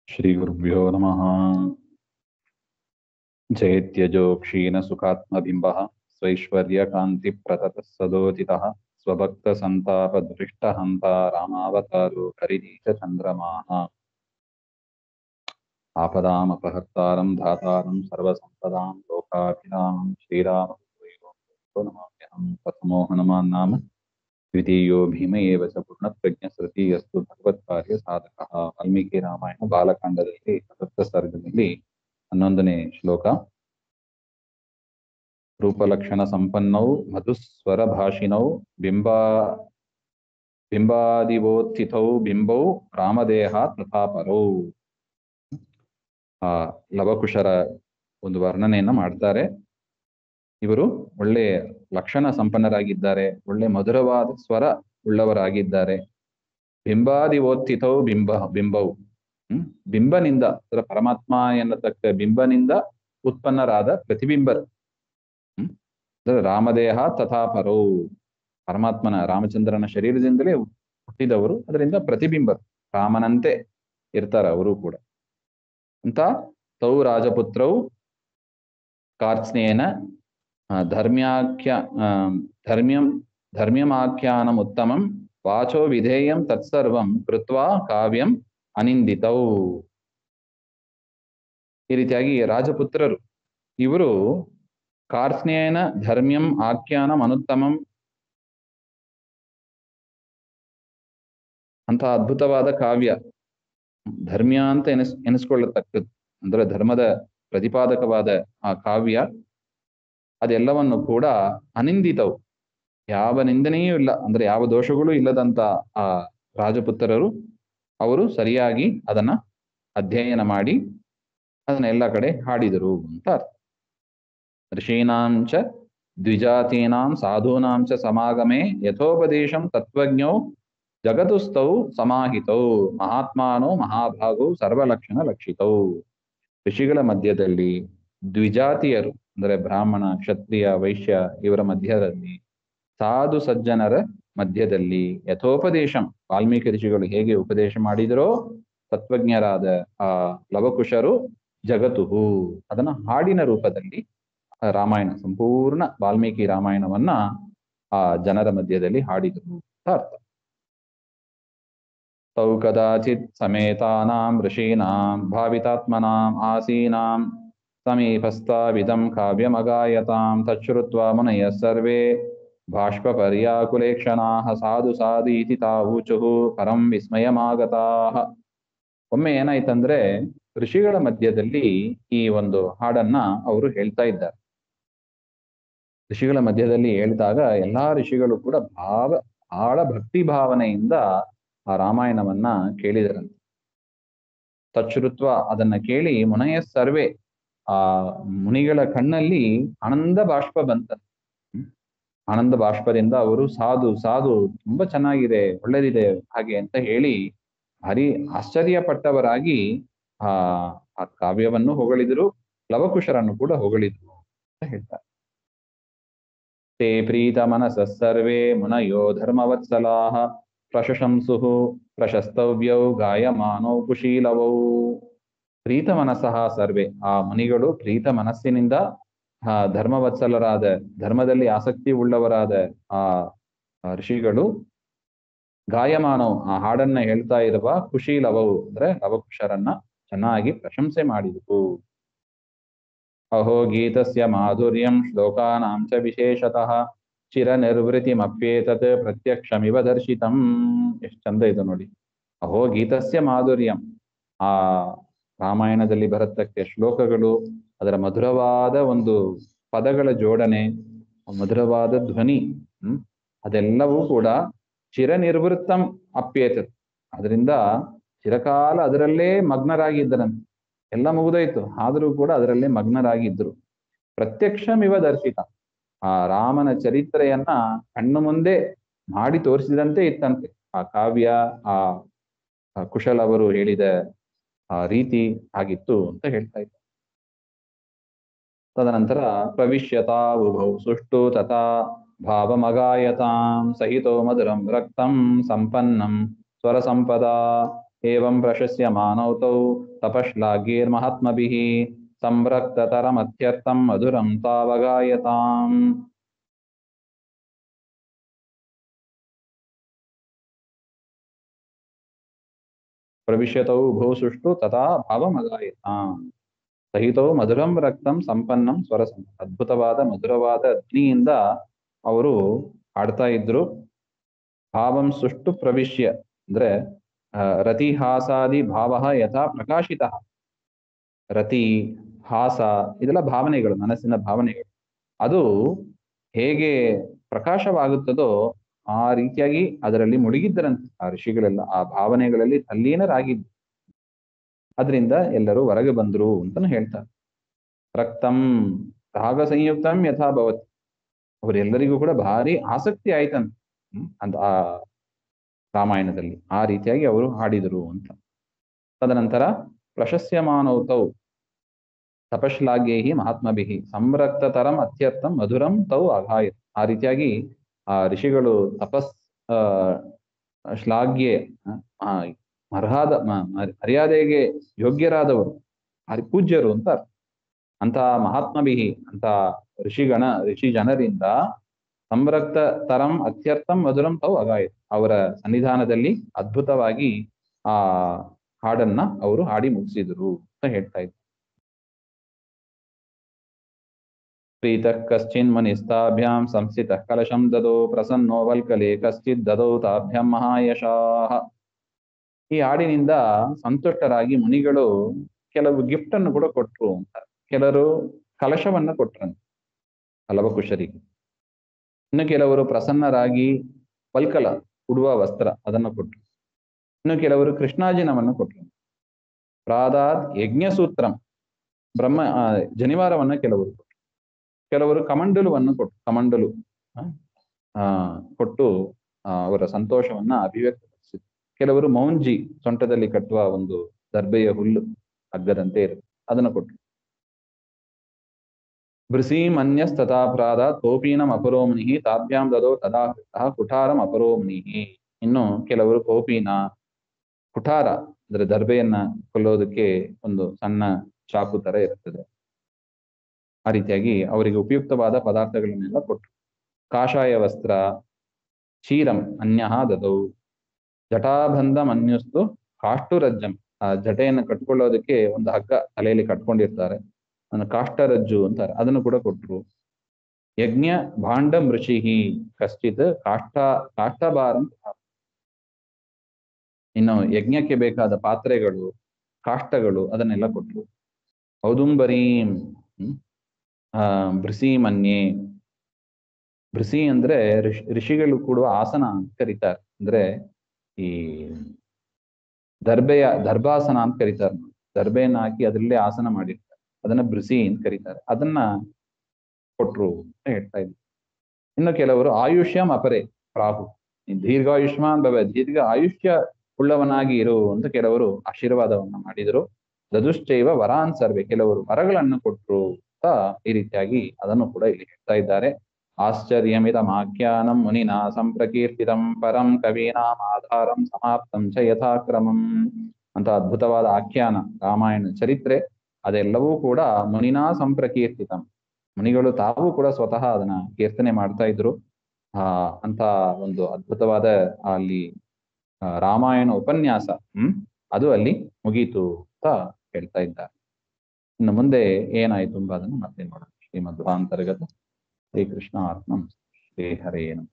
श्रीगुरुभ्यो नमः। जयत्यजो क्षीणसुखात्मबिम्बः स्वैश्वर्यकान्तिप्रततः सदोदितः स्वभक्तसन्तापदुरिष्टहन्ता रामावतारो हरिनीचन्द्रमाः आपदामपहर्तारं धातारं सर्वसम्पदां लोकाभिरामं श्रीरामपूर्वयो नमाम्यहं। प्रथमो हनुमान् नाम द्वितीयो भीम एव च पूर्णप्रज्ञस्तृतीयस्तु भगवत्कार्यसाधकः। ವಾಲ್ಮೀಕಿ ರಾಮಾಯಣ ಬಾಲಕಾಂಡದಲ್ಲಿ 4ನೇ ಸರ್ಗದಲ್ಲಿ 11ನೇ ಶ್ಲೋಕ. ರೂಪಲಕ್ಷಣ ಸಂಪನ್ನೌ ಮಧುಸ್ವರ ಭಾಷಿಣೌ ಬಿಂಬಾದಿವೋತ್ಥಿತೌ ಬಿಂಬೌ ರಾಮದೇಹಾತ್ ಪ್ರತಾಪರೌ. ಲವಕುಶರ ಒಂದು ವರ್ಣನೆಯನ್ನ ಮಾಡ್ತಾರೆ. ಇವರು ಒಳ್ಳೆ ಲಕ್ಷಣ ಸಂಪನ್ನರಾಗಿದ್ದಾರೆ, ಒಳ್ಳೆ ಮಧುರವಾದ ಸ್ವರ ಉಳ್ಳವರಾಗಿದ್ದಾರೆ. ಬಿಂಬಾದಿವೋತ್ಥಿತೌ ಬಿಂಬವು ಬಿಂಬನಿಂದ ಅದರ ಪರಮಾತ್ಮ ಎನ್ನತಕ್ಕ ಬಿಂಬನಿಂದ ಉತ್ಪನ್ನರಾದ ಪ್ರತಿಬಿಂಬರು. ರಾಮದೇಹ ತಥಾಪರೌ, ಪರಮಾತ್ಮನ ರಾಮಚಂದ್ರನ ಶರೀರದಿಂದಲೇ ಹುಟ್ಟಿದವರು, ಅದರಿಂದ ಪ್ರತಿಬಿಂಬರು, ರಾಮನಂತೆ ಇರ್ತಾರ ಅವರು ಕೂಡ ಅಂತ. ತೌ ರಾಜಪುತ್ರೌ ಕಾರ್ತ್ಸ್ನೇಯನ ಧರ್ಮ್ಯಮಾಖ್ಯಾನಮುತ್ತಮಂ ವಾಚೋ ವಿಧೇಯಂ ತತ್ಸರ್ವಂ ಕೃತ್ವಾ ಕಾವ್ಯಂ ಅನಿಂದಿತೌ. ಈ ರೀತಿಯಾಗಿ ರಾಜಪುತ್ರರು ಇವರು ಕಾರ್ತ್ಸ್ನೇಯನ ಧರ್ಮ್ಯಂ ಆಖ್ಯಾನಂ ಅನುತ್ತಮಂ ಅಂತ ಅದ್ಭುತವಾದ ಕಾವ್ಯ, ಧರ್ಮ್ಯ ಅಂತ ಎನಿಸ್ಕೊಳ್ಳತಕ್ಕದ್ದು, ಅಂದ್ರೆ ಧರ್ಮದ ಪ್ರತಿಪಾದಕವಾದ ಆ ಕಾವ್ಯ, ಅದೆಲ್ಲವನ್ನು ಕೂಡ ಅನಿಂದಿತವು, ಯಾವ ನಿಂದನೆಯೂ ಇಲ್ಲ, ಅಂದ್ರೆ ಯಾವ ದೋಷಗಳೂ ಇಲ್ಲದಂತ ಆ ರಾಜಪುತ್ರರು ಅವರು ಸರಿಯಾಗಿ ಅದನ್ನ ಅಧ್ಯಯನ ಮಾಡಿ ಅದನ್ನ ಎಲ್ಲ ಕಡೆ ಹಾಡಿದರು ಅಂತ ಅರ್ಥ. ಋಷೀಣಾಂಚ ದ್ವಿಜಾತೀನಾಂ ಸಾಧೂನಾಂಚ ಸಮಾಗಮೇ ಯಥೋಪದೇಶಂ ತತ್ವಜ್ಞೌ ಜಗತುಸ್ಥೌ ಸಮಾಹಿತೌ ಮಹಾತ್ಮಾನೋ ಮಹಾಭಾಗೌ ಸರ್ವಲಕ್ಷಣ ಲಕ್ಷಿತೌ. ಋಷಿಗಳ ಮಧ್ಯದಲ್ಲಿ ದ್ವಿಜಾತಿಯರು, ಅಂದರೆ ಬ್ರಾಹ್ಮಣ, ಕ್ಷತ್ರಿಯ, ವೈಶ್ಯ ಇವರ ಮಧ್ಯದಲ್ಲಿ, ಸಾಧು ಸಜ್ಜನರ ಮಧ್ಯದಲ್ಲಿ, ಯಥೋಪದೇಶಂ ವಾಲ್ಮೀಕಿ ಋಷಿಗಳು ಹೇಗೆ ಉಪದೇಶ ಮಾಡಿದರೋ ತತ್ವಜ್ಞರಾದ ಆ ಲವಕುಶರು ಜಗತುಹು ಅದನ್ನ ಹಾಡಿನ ರೂಪದಲ್ಲಿ ರಾಮಾಯಣ, ಸಂಪೂರ್ಣ ವಾಲ್ಮೀಕಿ ರಾಮಾಯಣವನ್ನ ಆ ಜನರ ಮಧ್ಯದಲ್ಲಿ ಹಾಡಿದರು ಅಂತ ಅರ್ಥ. ತೌ ಕದಾಚಿತ್ ಸಮೇತಾನಾಂ ಋಷೀಣಾಂ ಭಾವಿತಾತ್ಮನಾಂ ಆಸೀನಾಂ ಸಮೀಪಸ್ಥಾವಿದಂ ಕಾವ್ಯಮಗಾಯತಾಂ ತಚ್ಛ್ರುತ್ವಾ ಮುನಯಃ ಸರ್ವೇ ಬಾಷ್ಪಪರ್ಯಾಕುಲೇಕ್ಷಣಾಃ ಸಾಧು ಸಾಧೀತಿ ತಾವೂಚುಃ ಪರಂ ವಿಸ್ಮಯಮಾಗತಾಃ. ಒಮ್ಮೆ ಏನಾಯ್ತಂದ್ರೆ, ಋಷಿಗಳ ಮಧ್ಯದಲ್ಲಿ ಈ ಒಂದು ಹಾಡನ್ನ ಅವರು ಹೇಳ್ತಾ ಇದ್ದಾರೆ. ಋಷಿಗಳ ಮಧ್ಯದಲ್ಲಿ ಹೇಳಿದಾಗ ಎಲ್ಲಾ ಋಷಿಗಳು ಕೂಡ ಬಹಳ ಭಕ್ತಿ ಭಾವನೆಯಿಂದ ಆ ರಾಮಾಯಣವನ್ನ ಕೇಳಿದರಂತೆ. ತಚ್ಛ್ರುತ್ವ ಅದನ್ನ ಕೇಳಿ ಮುನಯ ಸರ್ವೇ, ಆ ಮುನಿಗಳ ಕಣ್ಣಲ್ಲಿ ಆನಂದ ಬಾಷ್ಪ ಬಂತಂತೆ. ಆನಂದ ಬಾಷ್ಪದಿಂದ ಅವರು ಸಾಧು ಸಾಧು ತುಂಬಾ ಚೆನ್ನಾಗಿದೆ, ಒಳ್ಳೆದಿದೆ ಹಾಗೆ ಅಂತ ಹೇಳಿ ಭಾರಿ ಆಶ್ಚರ್ಯಪಟ್ಟವರಾಗಿ ಆ ಕಾವ್ಯವನ್ನು ಹೊಗಳಿದ್ರು, ಲವಕುಶರನ್ನು ಕೂಡ ಹೊಗಳಿದ್ರು ಅಂತ ಹೇಳ್ತಾರೆ. ತೇ ಪ್ರೀತ ಮನಸಃ ಸರ್ವೇ ಮುನಯೋ ಧರ್ಮವತ್ಸಲಾಃ ಪ್ರಶಂಸುಃ ಪ್ರಶಸ್ತವ್ಯೌ ಗಾಯಮಾನೌ ಕುಶೀಲವೌ. ಪ್ರೀತ ಮನಸಃ ಸರ್ವೇ, ಆ ಮುನಿಗಳು ಪ್ರೀತ ಮನಸ್ಸಿನಿಂದ ಧರ್ಮವತ್ಸಲರಾದ, ಧರ್ಮದಲ್ಲಿ ಆಸಕ್ತಿ ಉಳ್ಳವರಾದ ಆ ಋಷಿಗಳು ಗಾಯಮಾನವು ಆ ಹಾಡನ್ನ ಹೇಳ್ತಾ ಇರುವ ಕುಶೀಲವವು ಅಂದ್ರೆ ಲವಕುಶರನ್ನ ಚೆನ್ನಾಗಿ ಪ್ರಶಂಸೆ ಮಾಡಿದರು. ಅಹೋ ಗೀತಸ್ಯ ಮಾಧುರ್ಯಂ ಶ್ಲೋಕಾನಾಂ ಚ ವಿಶೇಷತಃ ಚಿರ ನಿರ್ವೃತಿಮಪ್ಯೇತತ್ ಪ್ರತ್ಯಕ್ಷಮಿವ ದರ್ಶಿತಂ. ಎಷ್ಟು ಚಂದ ಇದು ನೋಡಿ. ಅಹೋ ಗೀತಸ್ಯ ಮಾಧುರ್ಯಂ, ಆ ರಾಮಾಯಣದಲ್ಲಿ ಬರತಕ್ಕ ಶ್ಲೋಕಗಳು, ಅದರ ಮಧುರವಾದ ಒಂದು ಪದಗಳ ಜೋಡಣೆ, ಮಧುರವಾದ ಧ್ವನಿ, ಅದೆಲ್ಲವೂ ಕೂಡ ಚಿರ ನಿರ್ವೃತ್ತಂ ಅಪ್ಯೇತತ್, ಅದರಿಂದ ಚಿರಕಾಲ ಅದರಲ್ಲೇ ಮಗ್ನರಾಗಿದ್ದರಂತೆ. ಎಲ್ಲ ಮುಗಿದೋಯ್ತು, ಆದರೂ ಕೂಡ ಅದರಲ್ಲೇ ಮಗ್ನರಾಗಿದ್ರು. ಪ್ರತ್ಯಕ್ಷಮಿವ ದರ್ಶಿತ, ಆ ರಾಮನ ಚರಿತ್ರೆಯನ್ನ ಕಣ್ಣು ಮುಂದೆ ಮಾಡಿ ತೋರಿಸಿದಂತೆ ಇತ್ತಂತೆ ಆ ಕಾವ್ಯ, ಆ ಕುಶಲ್ ಅವರು ಹೇಳಿದ ಆ ರೀತಿ ಆಗಿತ್ತು ಅಂತ ಹೇಳ್ತಾ ಇದ್ದಾರೆ. ತದನಂತರ ಪ್ರವಿಶ್ಯತಾ ಉಭೌ ಸುಷ್ಟು ತಥಾ ಭಾವಮಗಾಯತಾಂ ಸಹಿತೋ ಮಧುರಂ ರಕ್ತಂ ಸಂಪನ್ನಂ ಸ್ವರ ಸಂಪದಾ ಏವಂ ಪ್ರಶಸ್ಯಮಾನೌ ತೌ ತಪಶ್ಲಾಘ್ಯೈರ್ಮಹಾತ್ಮಭಿಃ ಸಂರಕ್ತತರಮತ್ಯರ್ಥಂ ಮಧುರಂ ತಾವಗಾಯತಾಂ. ಪ್ರವಿಶ್ಯತೌ ಉಭೌ ಸುಷ್ಟು ತಥಾ ಭಾವಮಗಾಯತಾಂ. ಸಹಿತೌ ಮಧುರಂ ರಕ್ತಂ ಸಂಪನ್ನಂ ಸ್ವರಸಂ. ಅದ್ಭುತವಾದ ಮಧುರವಾದ ಧ್ವನಿಯಿಂದ ಅವರು ಹಾಡ್ತಾ ಇದ್ರು. ಭಾವಂ ಸುಷ್ಟು ಪ್ರವಿಶ್ಯ ಅಂದ್ರೆ ರತಿಹಾಸಾದಿ ಭಾವ ಯಥಾ ಪ್ರಕಾಶಿತ. ರತಿ, ಹಾಸ ಇದೆಲ್ಲ ಭಾವನೆಗಳು, ಮನಸ್ಸಿನ ಭಾವನೆಗಳು. ಅದು ಹೇಗೆ ಪ್ರಕಾಶವಾಗುತ್ತದೋ ಆ ರೀತಿಯಾಗಿ ಅದರಲ್ಲಿ ಮುಳುಗಿದ್ದರಂತೆ ಆ ಋಷಿಗಳೆಲ್ಲ, ಆ ಭಾವನೆಗಳಲ್ಲಿ ತಲ್ಲೀನರಾಗಿದ್ದು. ಅದರಿಂದ ಎಲ್ಲರೂ ಹೊರಗೆ ಬಂದ್ರು ಅಂತಾನು ಹೇಳ್ತಾರೆ. ರಕ್ತಂ ರಾಗ ಸಂಯುಕ್ತಂ ಯಥಾ ಭವತಿ. ಅವರೆಲ್ಲರಿಗೂ ಕೂಡ ಭಾರಿ ಆಸಕ್ತಿ ಆಯ್ತಂತೆ ಅಂತ ಆ ರಾಮಾಯಣದಲ್ಲಿ. ಆ ರೀತಿಯಾಗಿ ಅವರು ಹಾಡಿದರು ಅಂತ. ತದನಂತರ ಪ್ರಶಸ್ಯಮಾನೌತೌ ತಪಶ್ಲಾಘ್ಯೈಹಿ ಮಹಾತ್ಮಭಿಃ ಸಂರಕ್ತತರಂ ಅತ್ಯರ್ಥಂ ಮಧುರಂ ತೌ ಅಘಾಯತ್. ಆ ರೀತಿಯಾಗಿ ಆ ಋಷಿಗಳು ತಪಸ್ ಶ್ಲಾಘ್ಯ ಮರ್ಯಾದೆಗೆ ಯೋಗ್ಯರಾದವರು, ಪೂಜ್ಯರು ಅಂತ. ಅಂತ ಮಹಾತ್ಮಭಿಃ ಅಂತ ಋಷಿ ಜನರಿಂದ ಸಂರಕ್ತ ತರಂ ಅತ್ಯರ್ಥಂ ಮಧುರಂ ತೌ ಅಗಾಯತ್. ಅವರ ಸನ್ನಿಧಾನದಲ್ಲಿ ಅದ್ಭುತವಾಗಿ ಆ ಹಾಡನ್ನ ಅವರು ಹಾಡಿ ಮುಗಿಸಿದ್ರು ಅಂತ ಹೇಳ್ತಾ ಇದ್ರು. ಪ್ರೀತಃ ಕಶ್ಚಿನ್ ಮುನಿಸ್ತಾಭ್ಯಾಂ ಸಂಸ್ಥಿತಃ ಕಲಶಂ ದದೋ ಪ್ರಸನ್ನೋ ವಲ್ಕಲೆ ಕಶ್ಚಿತ್ ದದೌ ತಾಭ್ಯಾಂ ಮಹಾಯಶಾಃ. ಈ ಹಾಡಿನಿಂದ ಸಂತುಷ್ಟರಾಗಿ ಮುನಿಗಳು ಕೆಲವು ಗಿಫ್ಟ್ ಅನ್ನು ಕೂಡ ಕೊಟ್ರು ಅಂತ. ಕೆಲವರು ಕಲಶವನ್ನ ಕೊಟ್ರಂತೆ ಲವಕುಶರಿಗೆ. ಇನ್ನು ಕೆಲವರು ಪ್ರಸನ್ನರಾಗಿ ವಲ್ಕಲ ಉಡುವ ವಸ್ತ್ರ ಅದನ್ನು ಕೊಟ್ಟರು. ಇನ್ನು ಕೆಲವರು ಕೃಷ್ಣಾಜಿನವನ್ನು ಕೊಟ್ಟರು. ಪ್ರಾದಾದ್ ಯಜ್ಞಸೂತ್ರಂ ಜನಿವಾರವನ್ನ ಕೆಲವರು ಕೊಟ್ಟರು. ಕೆಲವರು ಕಮಂಡಲುವನ್ನು ಕಮಂಡಲು ಕೊಟ್ಟು ಅವರ ಸಂತೋಷವನ್ನ ಅಭಿವ್ಯಕ್ತಪಡಿಸಿದ್ರು. ಕೆಲವರು ಮೌಂಜಿ, ಸೊಂಟದಲ್ಲಿ ಕಟ್ಟುವ ಒಂದು ದರ್ಬೆಯ ಹುಲ್ಲು ಹಗ್ಗದಂತೆ ಇರುತ್ತೆ, ಅದನ್ನು ಕೊಟ್ಟರು. ಭೃಸೀಂ ಅನ್ಯಸ್ತಥಾ ಪ್ರಾದಾತ್ ಕೋಪೀನಂ ಅಪರೋ ಮುನಿಃ ತಾಭ್ಯಾಂ ದದೋ ತದಾ ಕುಠಾರಂ ಅಪರೋ ಮುನಿಃ. ಇನ್ನು ಕೆಲವರು ಕೋಪೀನ, ಕುಠಾರ ಅಂದ್ರೆ ದರ್ಬೆಯನ್ನ ಕೊಲ್ಲೋದಕ್ಕೆ ಒಂದು ಸಣ್ಣ ಚಾಕು ತರ ಇರ್ತದೆ. ಆ ರೀತಿಯಾಗಿ ಅವರಿಗೆ ಉಪಯುಕ್ತವಾದ ಪದಾರ್ಥಗಳನ್ನೆಲ್ಲ ಕೊಟ್ಟರು. ಕಾಷಾಯ ವಸ್ತ್ರ, ಕ್ಷೀರಂ ಅನ್ಯಃ ದದೌ, ಜಟಾಬಂಧಂ ಅನ್ಯಸ್ತು ಕಾಷ್ಟುರಜ್ಜಂ. ಆ ಜಟೆಯನ್ನು ಕಟ್ಕೊಳ್ಳೋದಕ್ಕೆ ಒಂದು ಹಗ್ಗ ತಲೆಯಲ್ಲಿ ಕಟ್ಕೊಂಡಿರ್ತಾರೆ, ಅದನ್ನು ಕಾಷ್ಟರಜ್ಜು ಅಂತಾರೆ, ಅದನ್ನು ಕೂಡ ಕೊಟ್ಟರು. ಯಜ್ಞ ಭಾಂಡ ಮೃಷಿಹಿ ಕಶ್ಚಿತ್ ಕಾಷ್ಟಭಾರಂ. ಇನ್ನು ಯಜ್ಞಕ್ಕೆ ಬೇಕಾದ ಪಾತ್ರೆಗಳು, ಕಾಷ್ಟಗಳು ಅದನ್ನೆಲ್ಲ ಕೊಟ್ಟರು. ಔದುಂಬರೀಂ ಭೃಸೀಮನ್ಯೆ. ಭೃಸಿ ಅಂದ್ರೆ ಋಷಿಗಳು ಕೂಡ ಆಸನ ಅಂತ ಕರೀತಾರೆ. ಅಂದ್ರೆ ಈ ದರ್ಭಾಸನ ಅಂತ ಕರೀತಾರೆ. ದರ್ಬೆಯನ್ನ ಹಾಕಿ ಅದರಲ್ಲೇ ಆಸನ ಮಾಡಿರ್ತಾರೆ, ಅದನ್ನ ಭೃಸಿ ಅಂತ ಕರೀತಾರೆ. ಅದನ್ನ ಕೊಟ್ರು ಅಂತ ಹೇಳ್ತಾ ಇದ್ರು. ಇನ್ನು ಕೆಲವರು ಆಯುಷ್ಯಂ ಅಪರೆ ಪ್ರಾಹು, ದೀರ್ಘಾಯುಷ್ಮಾನ್ ಭವ, ದೀರ್ಘ ಆಯುಷ್ಯ ಉಳ್ಳವನಾಗಿ ಇರು ಅಂತ ಕೆಲವರು ಆಶೀರ್ವಾದವನ್ನ ಮಾಡಿದರು. ದದುಶ್ಚೈವ ವರಾನ್ ಸರ್ವೆ, ಕೆಲವರು ವರಗಳನ್ನು ಕೊಟ್ರು ಅಂತ ಈ ರೀತಿಯಾಗಿ ಅದನ್ನು ಕೂಡ ಇಲ್ಲಿ ಹೇಳ್ತಾ ಇದ್ದಾರೆ. ಆಶ್ಚರ್ಯಮಿದಮಾಖ್ಯಾನಂ ಮುನಿನಾ ಸಂಪ್ರಕೀರ್ತಿತಂ ಪರಂ ಕವೀನಾಂ ಆಧಾರಂ ಸಮಾಪ್ತಂ ಚ ಯಥಾಕ್ರಮಂ ಅಂತ ಅದ್ಭುತವಾದ ಆಖ್ಯಾನ ರಾಮಾಯಣ ಚರಿತ್ರೆ. ಅದೆಲ್ಲವೂ ಕೂಡ ಮುನಿನಾ ಸಂಪ್ರಕೀರ್ತಿತಂ, ಮುನಿಗಳು ತಾವು ಕೂಡ ಸ್ವತಃ ಅದನ್ನ ಕೀರ್ತನೆ ಮಾಡ್ತಾ ಇದ್ರು. ಅಂತ ಒಂದು ಅದ್ಭುತವಾದ ಅಲ್ಲಿ ರಾಮಾಯಣ ಉಪನ್ಯಾಸ ಅದು ಅಲ್ಲಿ ಮುಗೀತು ಅಂತ ಹೇಳ್ತಾ ಇದ್ದಾರೆ. ಇನ್ನು ಮುಂದೆ ಏನಾಯ್ತು ಎಂಬುದನ್ನು ಮತ್ತೆ ನೋಡೋಣ. ಶ್ರೀಮಧ್ವಾಂತರ್ಗತ ಶ್ರೀಕೃಷ್ಣ ಆತ್ಮಂ ಶ್ರೀ ಹರೇ ನಮಃ.